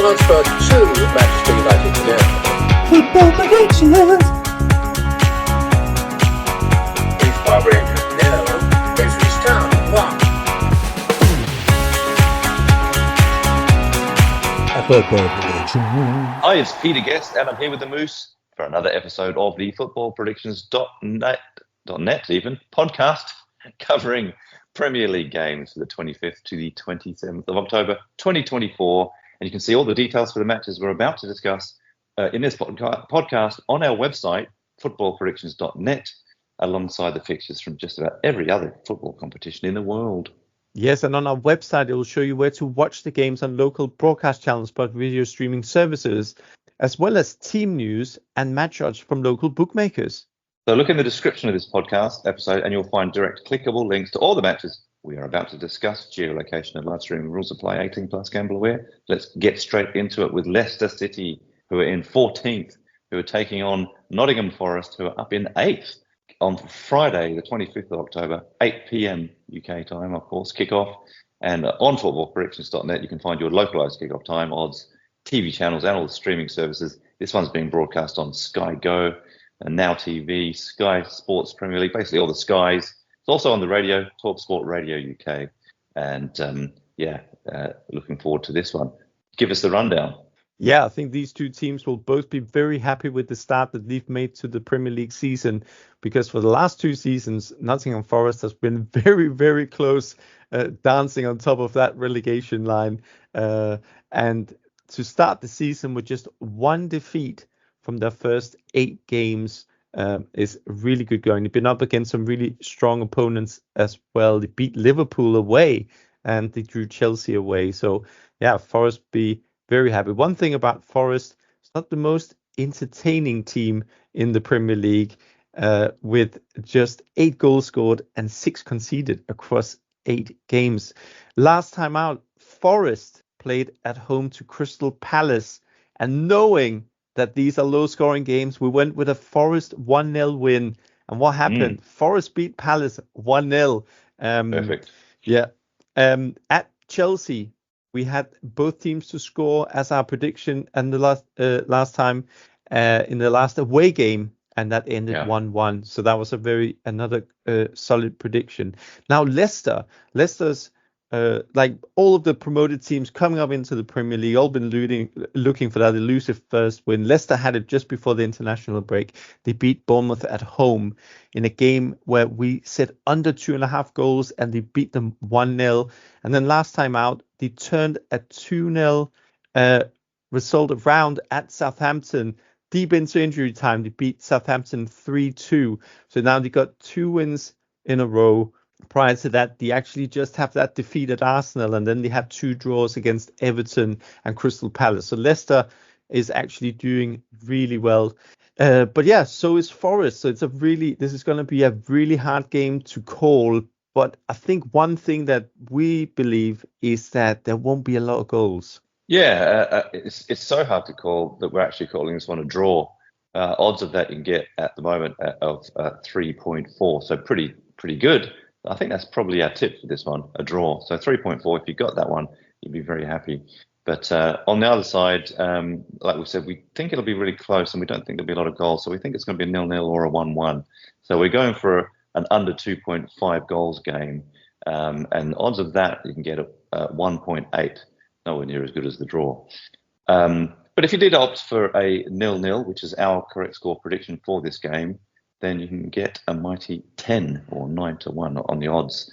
transferred to Manchester United now. Football predictions. If Rangers nil, Ipswich Town 1. A football prediction. Hi, it's Peter Guest, and I'm here with the Moose for another episode of the footballpredictions.net even podcast covering Premier League games for the 25th to the 27th of October 2024. And you can see all the details for the matches we're about to discuss in this podcast on our website, footballpredictions.net, alongside the fixtures from just about every other football competition in the world. Yes, and on our website, it will show you where to watch the games on local broadcast channels, but video streaming services, as well as team news and match odds from local bookmakers. So look in the description of this podcast episode and you'll find direct clickable links to all the matches we are about to discuss. Geolocation and live streaming rules apply. 18 plus gamble aware. Let's get straight into it with Leicester City, who are in 14th, who are taking on Nottingham Forest, who are up in 8th. On Friday, the 25th of October, 8 p.m. UK time, of course, kickoff. And on footballpredictions.net, you can find your localized kickoff time, odds, TV channels, and all the streaming services. This one's being broadcast on Sky Go, and Now TV, Sky Sports Premier League, basically all the Skies. It's also on the radio, TalkSport Radio UK. And looking forward to this one. Give us the rundown. Yeah, I think these two teams will both be very happy with the start that they've made to the Premier League season, because for the last two seasons, Nottingham Forest has been very, very close, dancing on top of that relegation line. And to start the season with just one defeat from their first 8 games is really good going. They've been up against some really strong opponents as well. They beat Liverpool away and they drew Chelsea away. So, yeah, Forest be very happy. One thing about Forest, it's not the most entertaining team in the Premier League, with just 8 goals scored and 6 conceded across 8 games. Last time out, Forest played at home to Crystal Palace, and knowing that these are low-scoring games, we went with a Forest 1-0 win. And what happened? Forest beat Palace 1-0. Perfect. Yeah. At Chelsea, we had both teams to score as our prediction and the last time in the last away game, and that ended 1-1. So that was another solid prediction. Now Leicester's like all of the promoted teams coming up into the Premier League, all been looking for that elusive first win. Leicester had it just before the international break. They beat Bournemouth at home in a game where we set under 2.5 goals, and they beat them 1-0. And then last time out, they turned a 2-0 result around at Southampton. Deep into injury time, they beat Southampton 3-2. So now they got 2 wins in a row. Prior to that, they actually just have that defeat at Arsenal, and then they had 2 draws against Everton and Crystal Palace. So Leicester is actually doing really well. But yeah, so is Forest. So this is going to be a really hard game to call. But I think one thing that we believe is that there won't be a lot of goals. Yeah, it's so hard to call that we're actually calling this one a draw. Odds of that you can get at the moment of 3.4, so pretty good. I think that's probably our tip for this one, a draw. So 3.4, if you got that one, you'd be very happy. But on the other side, like we said, we think it'll be really close, and we don't think there'll be a lot of goals. So we think it's going to be a 0-0 or a 1-1. So we're going for an under 2.5 goals game. And odds of that you can get at 1.8, nowhere near as good as the draw. But if you did opt for a 0-0, which is our correct score prediction for this game, then you can get a mighty 10 or 9-1 on the odds.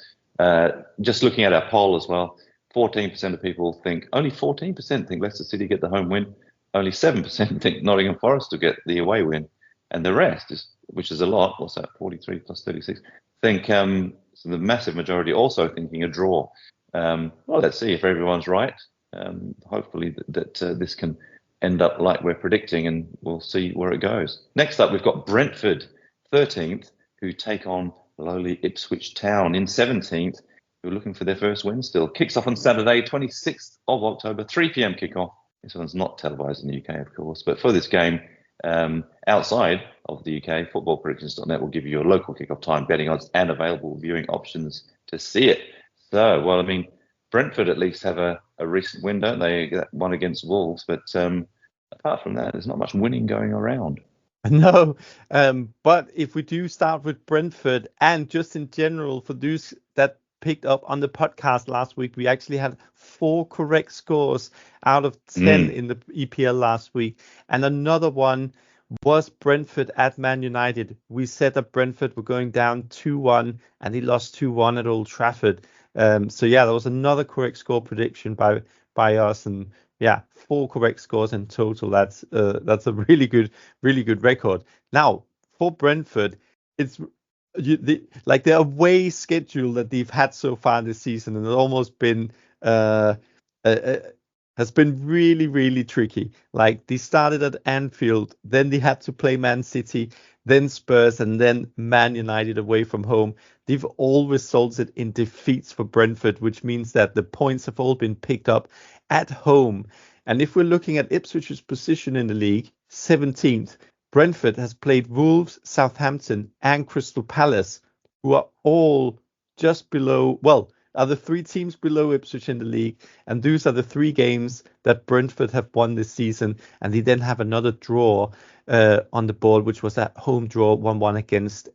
Just looking at our poll as well, 14% of people only 14% think Leicester City get the home win. Only 7% think Nottingham Forest will get the away win. And the rest, which is a lot, what's that, 43 plus 36, think so the massive majority also thinking a draw. Well, let's see if everyone's right. Hopefully that this can end up like we're predicting, and we'll see where it goes. Next up, we've got Brentford, 13th, who take on lowly Ipswich Town in 17th, who are looking for their first win still. Kicks off on Saturday, 26th of October, 3 p.m. kickoff. This one's not televised in the UK, of course, but for this game, outside of the UK, footballpredictions.net will give you your local kickoff time, betting odds, and available viewing options to see it. So, well, I mean, Brentford at least have a a recent win, don't they? That one against Wolves, but apart from that, there's not much winning going around. No, but if we do start with Brentford, and just in general for those that picked up on the podcast last week, we actually had 4 correct scores out of 10 in the EPL last week, and another one was Brentford at Man United. We said that Brentford were going down 2-1, and they lost 2-1 at Old Trafford. So yeah, that was another correct score prediction by us, and yeah, 4 correct scores in total. That's a really good record. Now for Brentford, it's the away schedule that they've had so far this season, and it's almost been has been really, really tricky. Like, they started at Anfield, then they had to play Man City, then Spurs, and then Man United away from home. They've all resulted in defeats for Brentford, which means that the points have all been picked up at home. And if we're looking at Ipswich's position in the league, 17th, Brentford has played Wolves, Southampton, and Crystal Palace, who are all just below, are the 3 teams below Ipswich in the league, and those are the 3 games that Brentford have won this season, and they then have another draw on the board, which was that home draw 1-1 against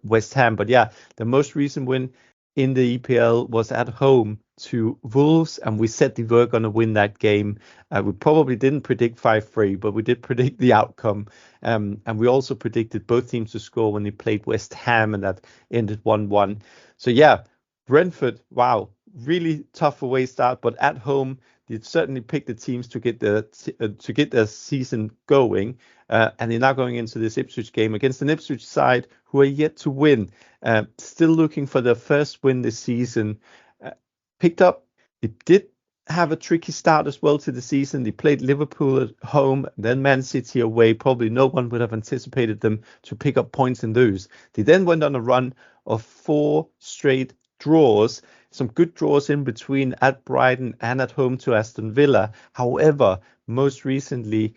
West Ham. But yeah, the most recent win in the EPL was at home to Wolves, and we said they were going to win that game. We probably didn't predict 5-3, but we did predict the outcome, and we also predicted both teams to score when they played West Ham, and that ended 1-1. So yeah, Brentford, wow, really tough away start, but at home they've certainly picked the teams to get their season going, and they're now going into this Ipswich game against an Ipswich side who are yet to win, still looking for their first win this season. Picked up, they did have a tricky start as well to the season. They played Liverpool at home, then Man City away. Probably no one would have anticipated them to pick up points in those. They then went on a run of 4 straight draws, some good draws in between at Brighton and at home to Aston Villa. However, most recently,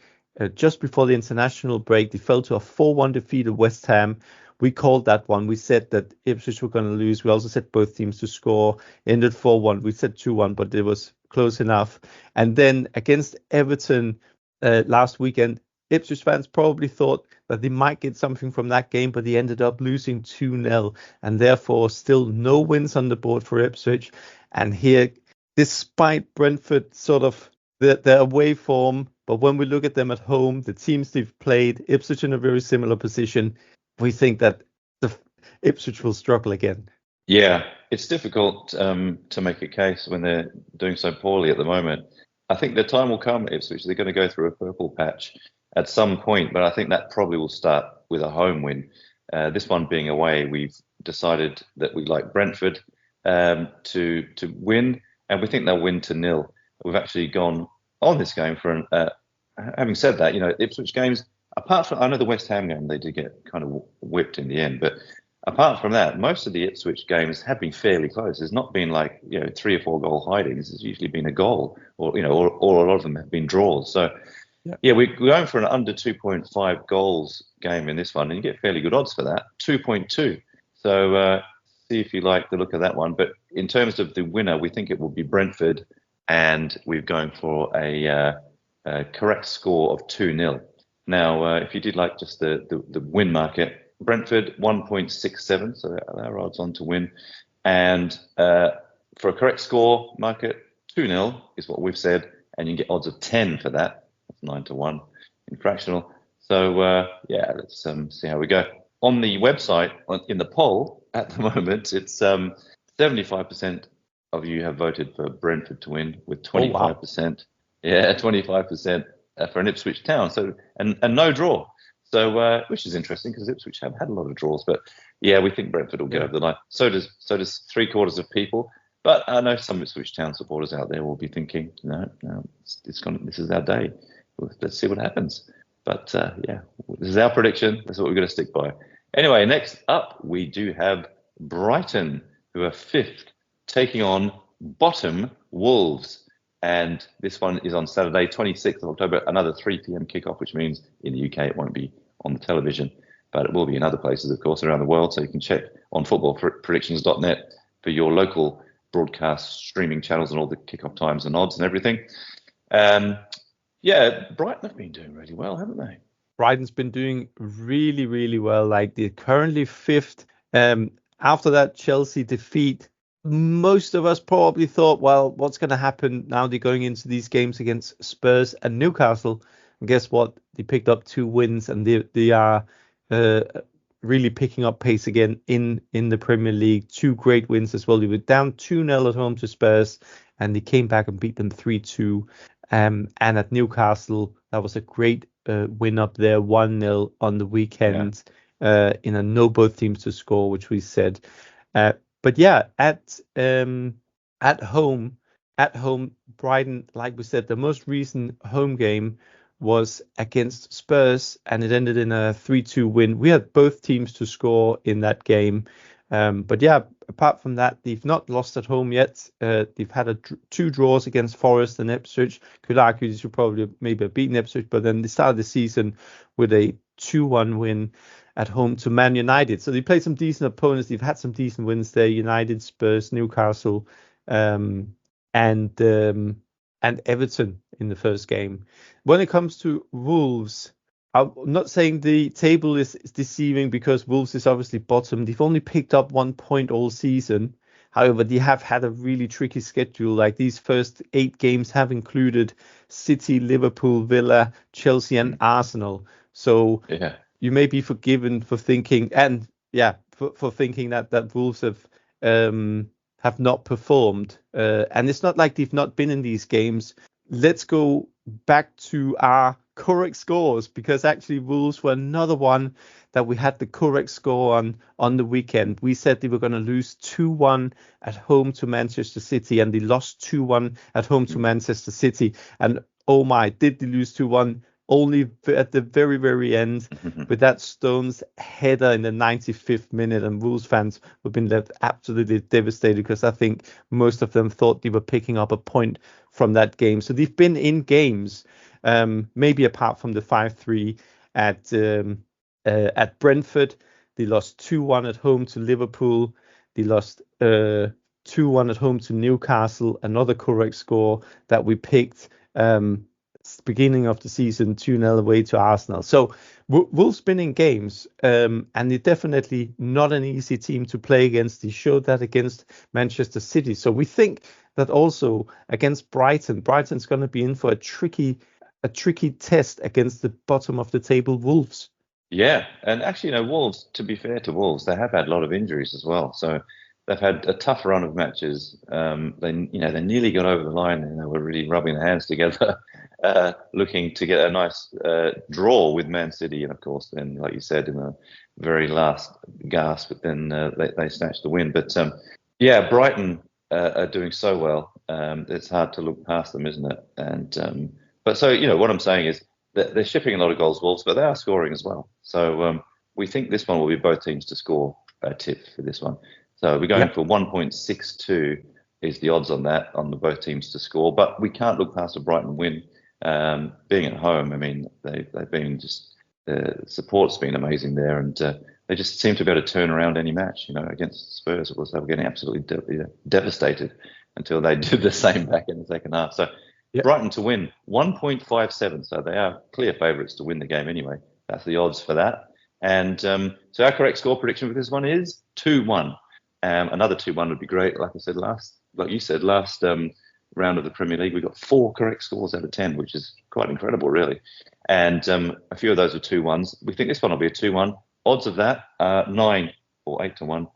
just before the international break, they fell to a 4-1 defeat at West Ham. We called that one. We said that Ipswich were going to lose. We also said both teams to score. Ended 4-1. We said 2-1, but it was close enough. And then against Everton last weekend, Ipswich fans probably thought that they might get something from that game, but they ended up losing 2-0, and therefore still no wins on the board for Ipswich. And here, despite Brentford sort of their away form, but when we look at them at home, the teams they've played, Ipswich in a very similar position, we think that the Ipswich will struggle again. Yeah, it's difficult to make a case when they're doing so poorly at the moment. I think the time will come at Ipswich. They're going to go through a purple patch at some point, but I think that probably will start with a home win. This one being away, we've decided that we like Brentford to win, and we think they'll win 2-0. We've actually gone on this game for having said that, Ipswich games, apart from, I know the West Ham game, they did get kind of whipped in the end, but apart from that, most of the Ipswich games have been fairly close. There's not been 3 or 4 goal hidings. It's usually been a goal, or a lot of them have been draws. So yeah, we're going for an under 2.5 goals game in this one, and you get fairly good odds for that, 2.2. So see if you like the look of that one. But in terms of the winner, we think it will be Brentford, and we're going for a correct score of 2-0. Now, if you did like just the win market, Brentford 1.67, so our odds on to win. And for a correct score market, 2-0 is what we've said, and you can get odds of 10 for that. That's 9-1 in fractional. So yeah, let's see how we go. On the website, in the poll at the moment, it's 75% of you have voted for Brentford to win, with 25%. Oh, wow. Yeah, 25% for an Ipswich Town. So and no draw. So which is interesting because Ipswich have had a lot of draws, but yeah, we think Brentford will get over the line. So does 3/4 of people. But I know some Ipswich Town supporters out there will be thinking, no, this is our day. Let's see what happens. But yeah, this is our prediction. That's what we're going to stick by. Anyway, next up, we do have Brighton, who are 5th, taking on bottom Wolves. And this one is on Saturday, 26th of October, another 3 p.m. kickoff, which means in the UK it won't be on the television, but it will be in other places, of course, around the world. So you can check on footballpredictions.net for your local broadcast streaming channels and all the kickoff times and odds and everything. Brighton have been doing really well, haven't they? Brighton's been doing really, really well. Like they're currently fifth. After that Chelsea defeat, most of us probably thought, well, what's going to happen now? They're going into these games against Spurs and Newcastle. And guess what? They picked up 2 wins, and they are really picking up pace again in the Premier League. 2 great wins as well. They were down 2-0 at home to Spurs, and they came back and beat them 3-2. And at Newcastle, that was a great win up there, 1-0 on the weekend, in a no both teams to score, which we said. But yeah, at home, Brighton, like we said, the most recent home game was against Spurs, and it ended in a 3-2 win. We had both teams to score in that game. But yeah, apart from that, they've not lost at home yet. They've had 2 draws against Forest and Ipswich. Could argue they should probably maybe have beaten Ipswich, but then they started the season with a 2-1 win at home to Man United. So they played some decent opponents. They've had some decent wins there: United, Spurs, Newcastle, and Everton in the first game. When it comes to Wolves, I'm not saying the table is deceiving, because Wolves is obviously bottom. They've only picked up 1 point all season. However, they have had a really tricky schedule. Like these first 8 games have included City, Liverpool, Villa, Chelsea, and Arsenal. So you may be forgiven for thinking, for thinking that Wolves have not performed. And it's not like they've not been in these games. Let's go back to our correct scores, because actually Wolves were another one that we had the correct score on the weekend. We said they were going to lose 2-1 at home to Manchester City, and they lost 2-1 at home to Manchester City. And oh my, did they lose 2-1? Only at the very, very end with that Stones header in the 95th minute, and Wolves fans have been left absolutely devastated, because I think most of them thought they were picking up a point from that game. So they've been in games, maybe apart from the 5-3 at Brentford. They lost 2-1 at home to Liverpool. They lost 2-1 at home to Newcastle, another correct score that we picked. Beginning of the season, 2-0 away to Arsenal. So Wolves been in games, and they're definitely not an easy team to play against. They showed that against Manchester City. So we think that also against Brighton's going to be in for a tricky test against the bottom of the table Wolves. Yeah, and actually, Wolves, to be fair to Wolves, they have had a lot of injuries as well. So they've had a tough run of matches. They nearly got over the line, and they were really rubbing their hands together, looking to get a nice draw with Man City. And of course, then, like you said, in the very last gasp, but then they snatched the win. But Brighton are doing so well. It's hard to look past them, isn't it? And but so what I'm saying is that they're shipping a lot of goals, Wolves, but they are scoring as well. So we think this one will be both teams to score. Tip for this one. So we're going for 1.62 is the odds on that, on the both teams to score. But we can't look past a Brighton win. Being at home, I mean, they've been just, the support's been amazing there, and they just seem to be able to turn around any match. Against Spurs, of course, they were getting absolutely devastated until they did the same back in the second half. So Brighton to win, 1.57. So they are clear favourites to win the game anyway. That's the odds for that. And so our correct score prediction for this one is 2-1. Another 2-1 would be great. Like you said, last round of the Premier League, we got 4 correct scores out of 10, which is quite incredible, really. And a few of those are 2-1s. We think this one will be a 2-1. Odds of that are 9 or 8-1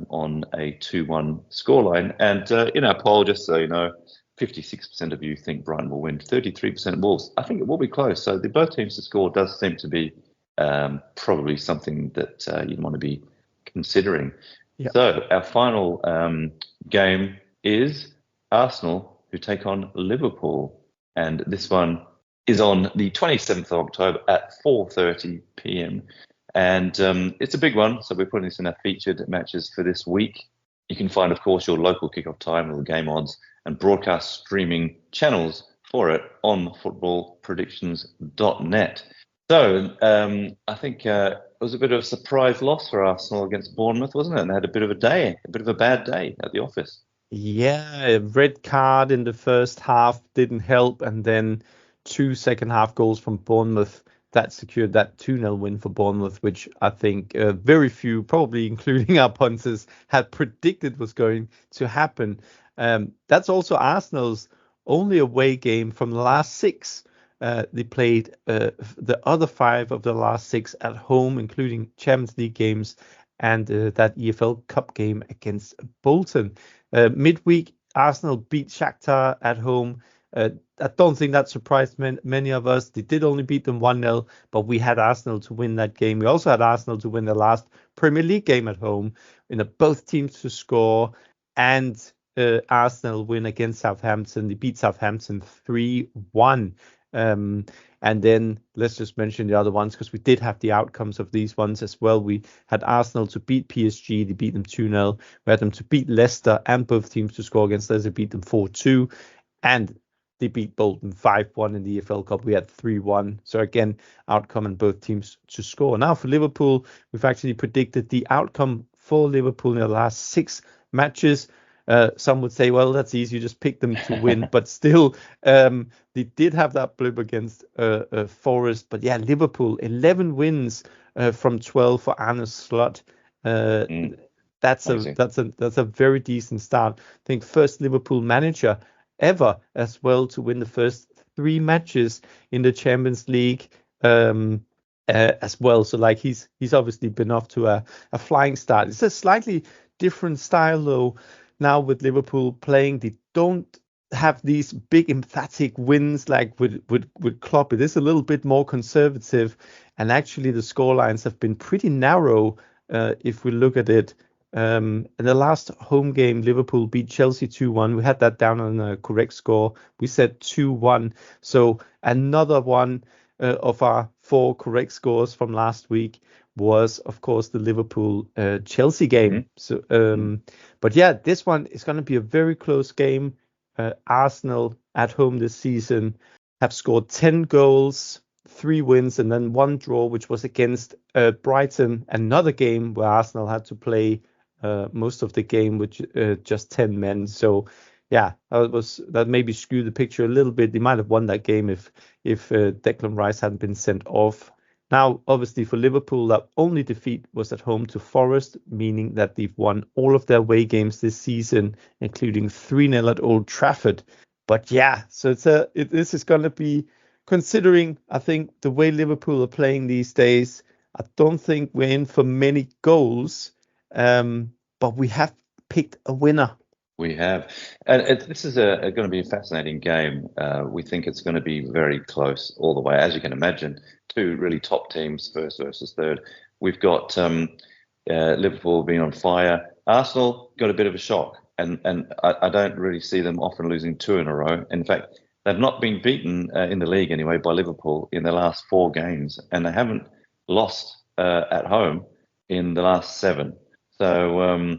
on a 2-1 scoreline. And in our poll, just so you know, 56% of you think Brighton will win, 33% Wolves. I think it will be close. So the both teams to score does seem to be probably something that you'd want to be considering. Yep. So our final game is Arsenal, who take on Liverpool, and this one is on the 27th of October at 4:30 p.m. And it's a big one, so we're putting this in our featured matches for this week. You can find, of course, your local kickoff time, all the game odds, and broadcast streaming channels for it on footballpredictions.net. So I think it was a bit of a surprise loss for Arsenal against Bournemouth, wasn't it? And they had a bit of a bad day at the office. Yeah, a red card in the first half didn't help, and then 2 second half goals from Bournemouth that secured that 2-0 win for Bournemouth, which I think very few, probably including our punters, had predicted was going to happen. That's also Arsenal's only away game from the last six. They played the other five of the last six at home, including Champions League games and that EFL Cup game against Bolton. Midweek, Arsenal beat Shakhtar at home. I don't think that surprised many of us. They did only beat them 1-0, but we had Arsenal to win that game. We also had Arsenal to win the last Premier League game at home, both teams to score, and Arsenal win against Southampton. They beat Southampton 3-1. And then let's just mention the other ones because we did have the outcomes of these ones as well. We had Arsenal to beat PSG. They beat them 2-0. We had them to beat Leicester and both teams to score against Leicester, beat them 4-2. And they beat Bolton 5-1 in the EFL Cup. We had 3-1. So again, outcome and both teams to score. Now for Liverpool, we've actually predicted the outcome for Liverpool in the last 6 matches. Some would say, well, that's easy, you just pick them to win. But still, they did have that blip against Forest. But yeah, Liverpool, 11 wins from 12 for Arne Slot. That's a very decent start. I think first Liverpool manager ever as well to win the first 3 matches in the Champions League as well. So like he's obviously been off to a flying start. It's a slightly different style though. Now with Liverpool playing, they don't have these big emphatic wins like with Klopp. It is a little bit more conservative, and actually the scorelines have been pretty narrow if we look at it. In the last home game, Liverpool beat Chelsea 2-1. We had that down on a correct score. We said 2-1. So another one of our 4 correct scores from last week was, of course, the Liverpool Chelsea game. So, but yeah, this one is going to be a very close game. Arsenal at home this season have scored 10 goals, 3 wins, and then 1 draw, which was against Brighton. Another game where Arsenal had to play most of the game with just 10 men. So yeah, that maybe skewed the picture a little bit. They might have won that game if Declan Rice hadn't been sent off. Now, obviously, for Liverpool, that only defeat was at home to Forest, meaning that they've won all of their away games this season, including 3-0 at Old Trafford. But yeah, so this is going to be, considering, I think, the way Liverpool are playing these days, I don't think we're in for many goals, but we have picked a winner. We have. And this is going to be a fascinating game. We think it's going to be very close all the way. As you can imagine, 2 really top teams, first versus third. We've got Liverpool being on fire. Arsenal got a bit of a shock. And I don't really see them often losing 2 in a row. In fact, they've not been beaten in the league anyway by Liverpool in the last 4 games. And they haven't lost at home in the last 7. So,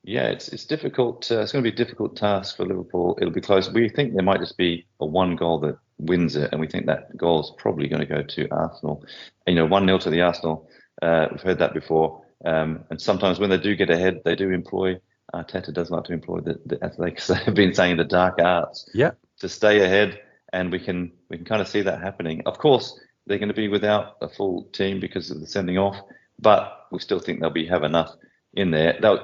yeah, it's difficult. It's going to be a difficult task for Liverpool. It'll be close. We think there might just be a 1 goal that wins it, and we think that goal is probably going to go to Arsenal. And, 1-0 to the Arsenal. We've heard that before. And sometimes when they do get ahead, they do employ. Arteta does like to employ as they have been saying, the dark arts. Yeah. To stay ahead, and we can kind of see that happening. Of course, they're going to be without a full team because of the sending off, but we still think they'll have enough in there. They'll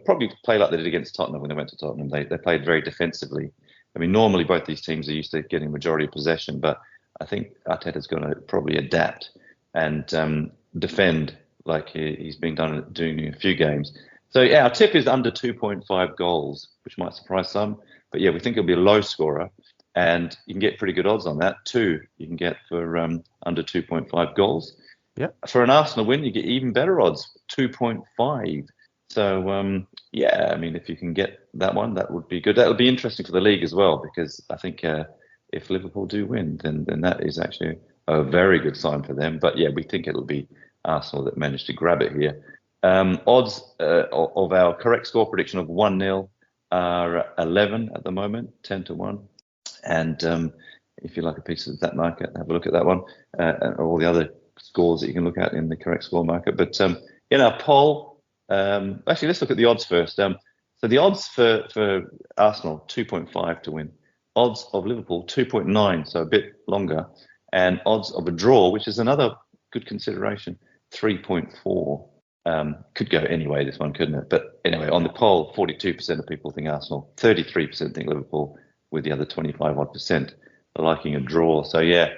probably play like they did against Tottenham when they went to Tottenham. They played very defensively. I mean, normally both these teams are used to getting majority of possession, but I think Arteta's going to probably adapt and defend like he's been doing in a few games. So yeah, our tip is under 2.5 goals, which might surprise some. But yeah, we think it'll be a low scorer, and you can get pretty good odds on that. 2 you can get for under 2.5 goals. Yeah. For an Arsenal win, you get even better odds, 2.5. So, yeah, I mean, if you can get that one, that would be good. That would be interesting for the league as well, because I think if Liverpool do win, then that is actually a very good sign for them. But yeah, we think it'll be Arsenal that managed to grab it here. Odds of our correct score prediction of 1-0 are 11 at the moment, 10-1. And if you like a piece of that market, have a look at that one, and all the other scores that you can look at in the correct score market. But in our poll, actually, let's look at the odds first. So the odds for Arsenal 2.5 to win, odds of Liverpool 2.9, so a bit longer, and odds of a draw, which is another good consideration, 3.4. Could go anyway, this one, couldn't it? But anyway, on the poll, 42% of people think Arsenal, 33% think Liverpool, with the other 25% liking a draw. So yeah,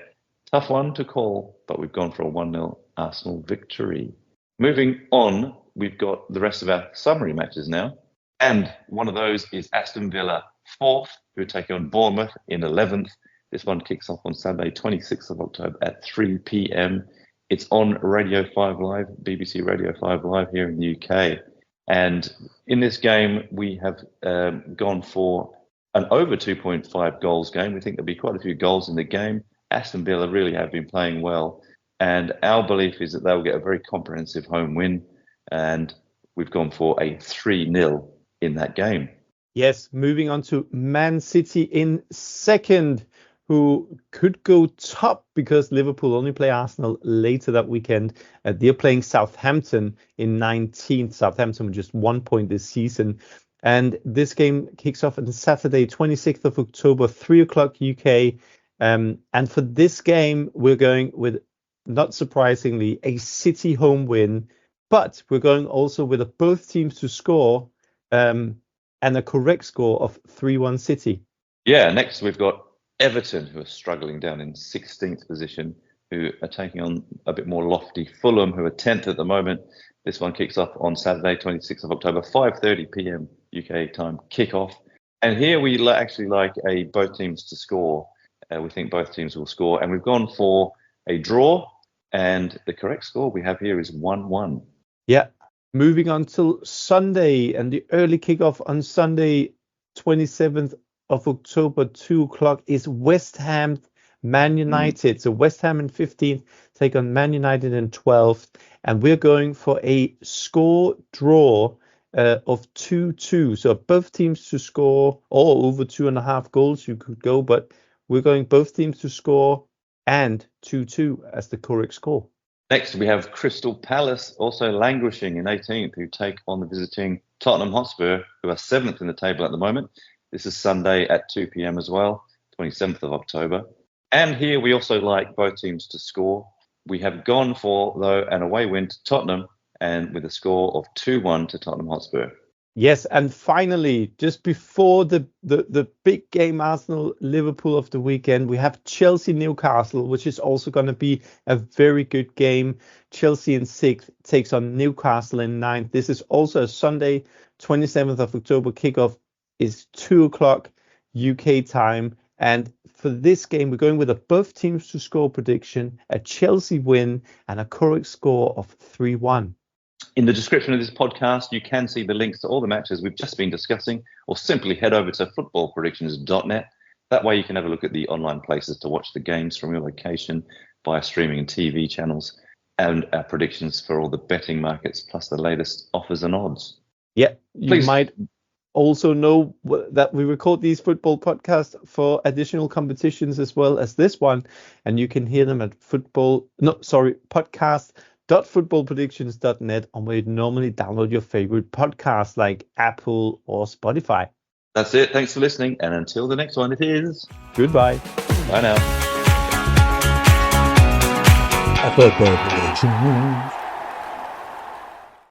tough one to call, but we've gone for a 1-0 Arsenal victory. Moving on, we've got the rest of our summary matches now. And one of those is Aston Villa 4th, who are taking on Bournemouth in 11th. This one kicks off on Saturday, 26th of October at 3 p.m. It's on Radio 5 Live, BBC Radio 5 Live here in the UK. And in this game, we have gone for an over 2.5 goals game. We think there'll be quite a few goals in the game. Aston Villa really have been playing well. And our belief is that they'll get a very comprehensive home win. And we've gone for a 3-0 in that game. Yes, moving on to Man City in second, who could go top because Liverpool only play Arsenal later that weekend. They're playing Southampton in 19th. Southampton with just 1 point this season. And this game kicks off on Saturday, 26th of October, 3 o'clock UK. And for this game, we're going with, not surprisingly, a City home win. But we're going also with both teams to score and a correct score of 3-1 City. Yeah, next we've got Everton, who are struggling down in 16th position, who are taking on a bit more lofty Fulham, who are 10th at the moment. This one kicks off on Saturday, 26th of October, 5:30 p.m. UK time kickoff. And here we actually like both teams to score. We think both teams will score. And we've gone for a draw. And the correct score we have here is 1-1. Yeah. Moving on till Sunday, and the early kickoff on Sunday, 27th of October, 2 o'clock, is West Ham, Man United. So West Ham in 15th take on Man United in 12th. And we're going for a score draw of 2-2. So both teams to score, or over 2.5 goals you could go, but we're going both teams to score and 2-2 as the correct score. Next, we have Crystal Palace, also languishing in 18th, who take on the visiting Tottenham Hotspur, who are 7th in the table at the moment. This is Sunday at 2 p.m. as well, 27th of October. And here we also like both teams to score. We have gone for, though, an away win to Tottenham, and with a score of 2-1 to Tottenham Hotspur. Yes, and finally, just before the big game, Arsenal-Liverpool of the weekend, we have Chelsea-Newcastle, which is also going to be a very good game. Chelsea in 6th takes on Newcastle in 9th. This is also a Sunday, 27th of October. Kickoff is 2 o'clock UK time. And for this game, we're going with a both teams to score prediction, a Chelsea win, and a correct score of 3-1. In the description of this podcast, you can see the links to all the matches we've just been discussing, or simply head over to footballpredictions.net. That way you can have a look at the online places to watch the games from your location via streaming and TV channels, and our predictions for all the betting markets, plus the latest offers and odds. Yeah, you might also know that we record these football podcasts for additional competitions as well as this one, and you can hear them at podcast.footballpredictions.net, on where you normally download your favorite podcasts like Apple or Spotify. That's it. Thanks for listening, and until the next one, it is goodbye. Bye now. A football prediction.